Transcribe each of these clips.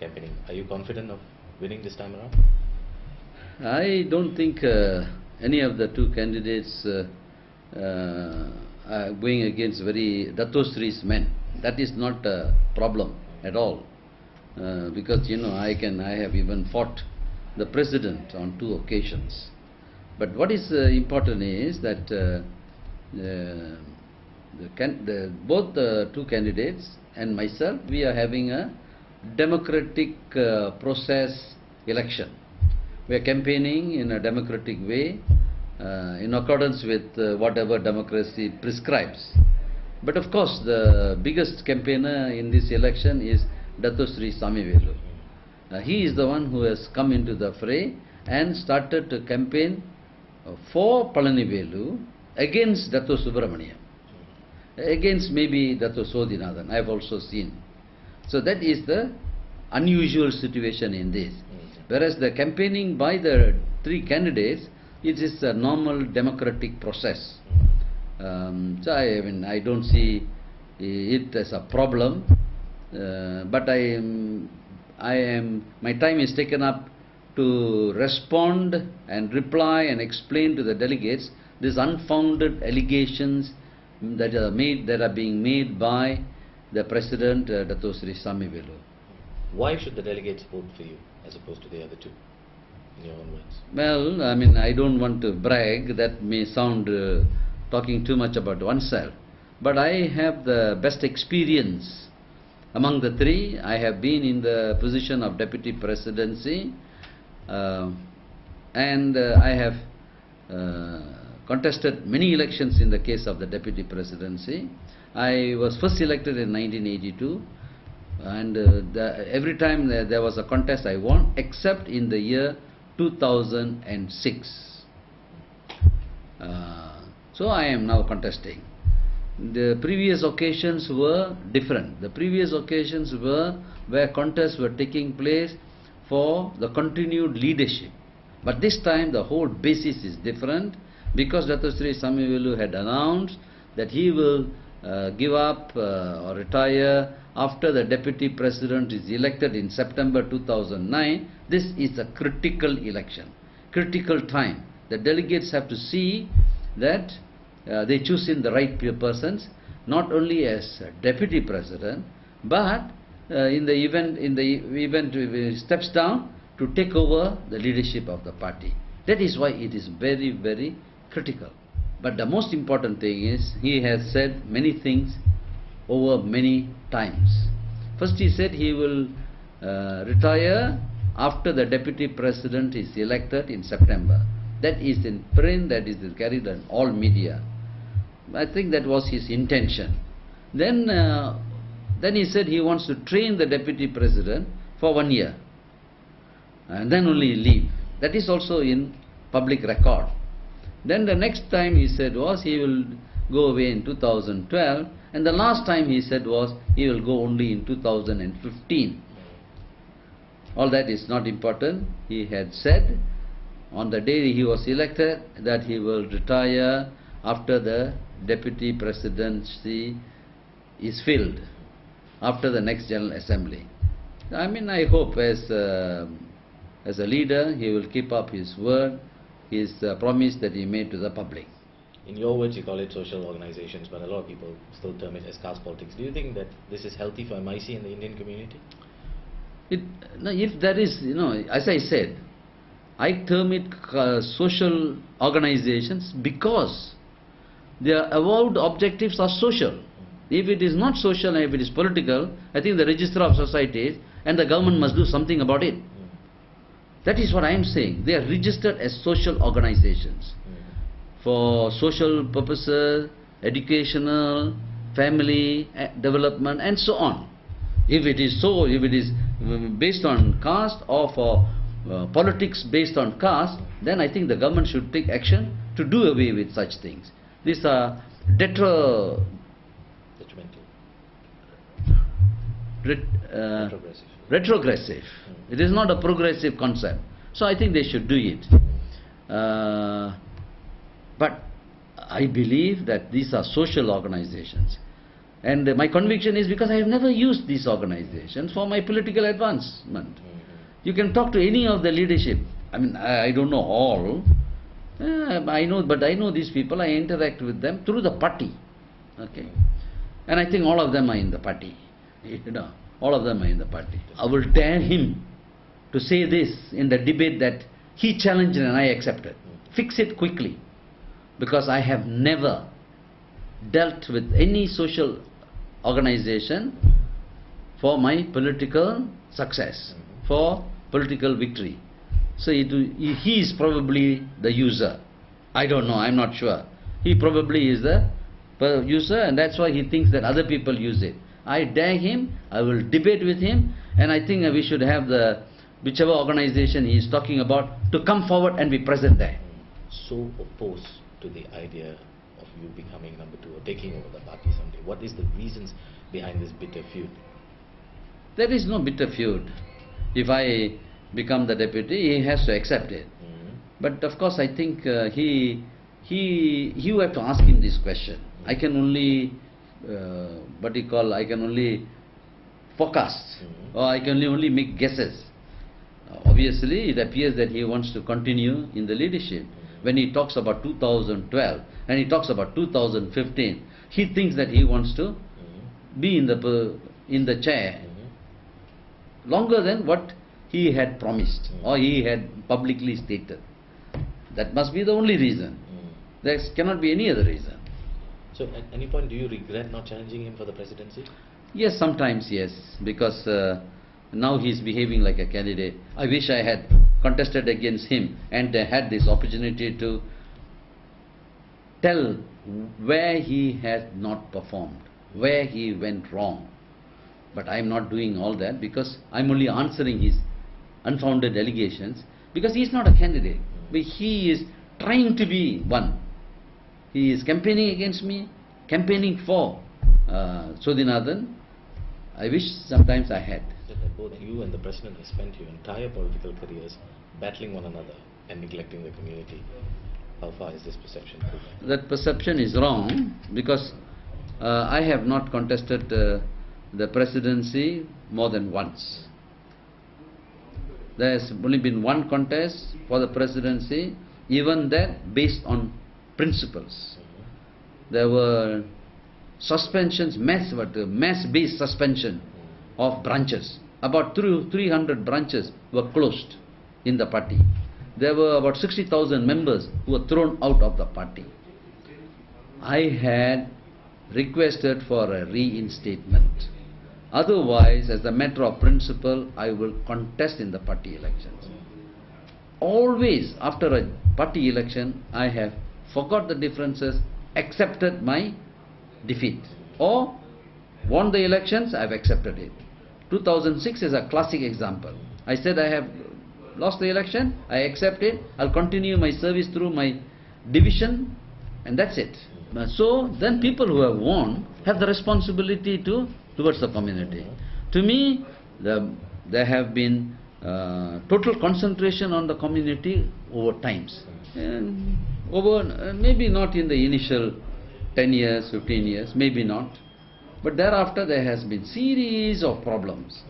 campaigning. Are you confident of winning this time around? I don't think any of the two candidates are going against very Dattosri's men. That is not a problem at all. Because I have even fought the president on 2 occasions. But what is important is that both the 2 candidates and myself, we are having a democratic process election. We are campaigning in a democratic way, in accordance with whatever democracy prescribes. But of course, the biggest campaigner in this election is S Samy Vellu. He is the one who has come into the fray and started to campaign for Palanivellu against Subramaniam, against maybe Sodhinathan. I have also seen. So that is the unusual situation in this. Whereas the campaigning by the 3 candidates, it is a normal democratic process. So I don't see it as a problem. But my time is taken up to respond and reply and explain to the delegates these unfounded allegations that are being made by the President, S Samy Vellu. Why should the delegates vote for you as opposed to the other 2, in your own words? Well, I don't want to brag. That may sound talking too much about oneself. But I have the best experience among the 3. I have been in the position of Deputy Presidency, and I have contested many elections in the case of the Deputy Presidency. I was first elected in 1982, and every time there was a contest I won, except in the year 2006. So I am now contesting. The previous occasions were different. The previous occasions were where contests were taking place for the continued leadership. But this time the whole basis is different, because S Samy Vellu had announced that he will give up or retire after the Deputy President is elected in September 2009. This is a critical election, critical time. The delegates have to see that they choose in the right persons, not only as Deputy President, but in the event he steps down, to take over the leadership of the party. That is why it is very, very critical. But the most important thing is, he has said many things over many times. First he said he will retire after the Deputy President is elected in September. That is in print, that is carried on all media. I think that was his intention. Then he said he wants to train the Deputy President for 1 year, and then only leave. That is also in public record. Then the next time he said was he will go away in 2012, and the last time he said was he will go only in 2015. All that is not important. He had said on the day he was elected that he will retire after the Deputy Presidency is filled, after the next General Assembly. I hope as a leader he will keep up his word, his promise that he made to the public. In your words, you call it social organizations, but a lot of people still term it as caste politics. Do you think that this is healthy for MIC and the Indian community? If there is, as I said, I term it social organizations because their avowed objectives are social. If it is not social and if it is political, I think the Register of Societies and the government must do something about it. That is what I am saying. They are registered as social organizations for social purposes, educational, family development, and so on. If it is so, if it is based on caste or for politics based on caste, then I think the government should take action to do away with such things. These are retrogressive. It is not a progressive concept. So I think they should do it. But I believe that these are social organizations. And my conviction is because I have never used these organizations for my political advancement. You can talk to any of the leadership. I mean, I don't know all. I know these people. I interact with them through the party. Okay. And I think all of them are in the party. You know, all of them are in the party. I will dare him to say this in the debate that he challenged and I accepted. Fix it quickly. Because I have never dealt with any social organization for my political success, for political victory. So he is probably the user. I don't know, I'm not sure. He probably is the user, and that's why he thinks that other people use it. I dare him, I will debate with him, and I think we should have whichever organization he is talking about to come forward and be present there. So opposed to the idea of you becoming number 2 or taking over the party someday. What is the reasons behind this bitter feud? There is no bitter feud. If I become the deputy, he has to accept it. But of course, I think you have to ask him this question. I can only, I can only forecast, or I can only make guesses. Obviously, it appears that he wants to continue in the leadership. When he talks about 2012 and he talks about 2015, he thinks that he wants to be in the chair longer than what he had promised or he had publicly stated. That must be the only reason. There cannot be any other reason. So at any point do you regret not challenging him for the presidency? Yes, sometimes yes, because now he is behaving like a candidate. I wish I had contested against him and had this opportunity to tell where he has not performed, where he went wrong. But I am not doing all that because I am only answering his unfounded allegations, because he is not a candidate. But he is trying to be one. He is campaigning against me, campaigning for Sodhinathan. I wish sometimes I had. Both you and the President have spent your entire political careers battling one another and neglecting the community. How far is this perception true? That perception is wrong, because I have not contested the presidency more than once. There has only been one contest for the presidency, even that based on principles. There were suspensions, mass-based suspension of branches. About 300 branches were closed in the party. There were about 60,000 members who were thrown out of the party. I had requested for a reinstatement. Otherwise, as a matter of principle, I will contest in the party elections. Always, after a party election, I have forgot the differences, accepted my defeat, or won the elections, I have accepted it. 2006 is a classic example. I said I have lost the election, I accept it, I'll continue my service through my division, and that's it. So then people who have won have the responsibility towards the community. To me, there have been total concentration on the community over times. Maybe not in the initial 10 years, 15 years, maybe not. But thereafter there has been series of problems.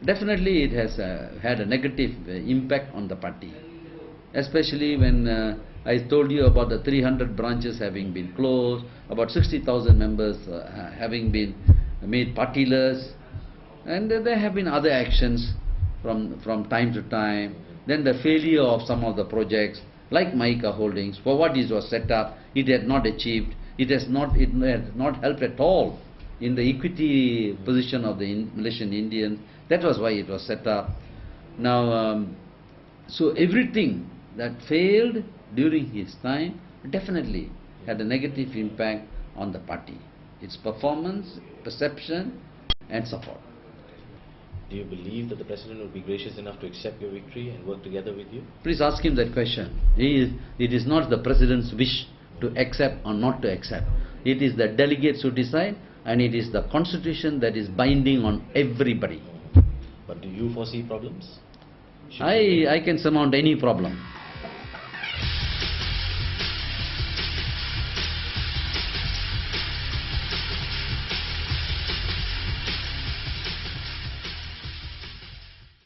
Definitely it has had a negative impact on the party. Especially when I told you about the 300 branches having been closed, about 60,000 members having been made partyless, and there have been other actions from time to time. Then the failure of some of the projects, like Maika Holdings, for what it was set up, it had not achieved. It has not helped at all in the equity position of the Malaysian Indians. That was why it was set up. Now, so everything that failed during his time definitely had a negative impact on the party. Its performance, perception and support. Do you believe that the President will be gracious enough to accept your victory and work together with you? Please ask him that question. It is not the President's wish to accept or not to accept. It is the delegates who decide, and it is the Constitution that is binding on everybody. But do you foresee problems? I can surmount any problem.